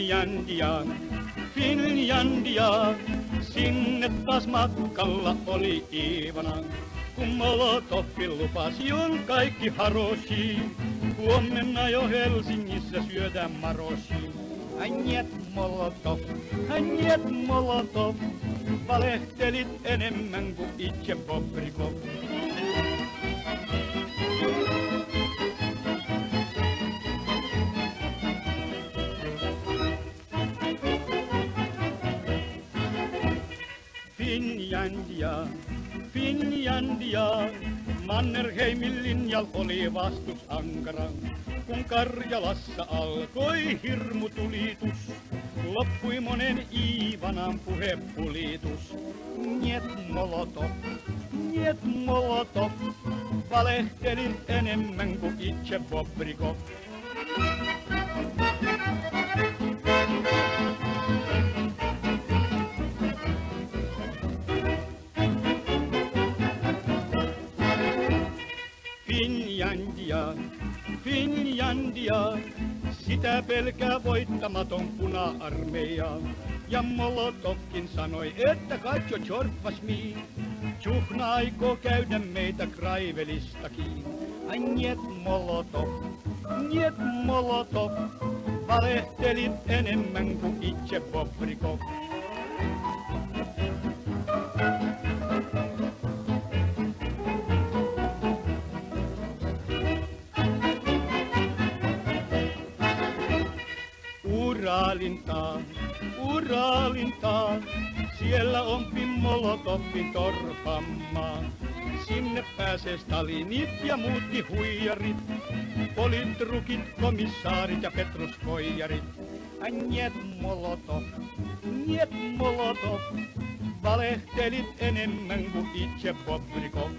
Finlandia, Finlandia, sinne taas matkalla oli Iivana. Kun Molotovin lupasi on kaikki haroshi, huomenna jo Helsingissä syödään maroshi. Njet Molotov, valehtelit enemmän kuin itse Bobrikov. Finlandia, Finlandia, Mannerheimin linjal oli vastus ankara. Kun Karjalassa alkoi hirmutulitus, loppui monen Iivanan puhepulitus. Njet Molotov, valehtelit enemmän kuin itse Bobrikov. Finlandia, Finlandia, sitä pelkää voittamaton puna-armeija. Ja Molotovkin sanoi, että katso Tjorpas mi, Tjuhna aikoo käydä meitä Kraivelistakin. Njet Molotov, valehtelit enemmän kuin itse Bobrikov. Uralintaa, siellä on Molotovin torpammaa. Sinne pääsee Stalinit ja muutkin huijarit, politrukit, komissaarit ja petruskoijarit. Njet Molotov, valehtelit enemmän kuin itse Bobrikov.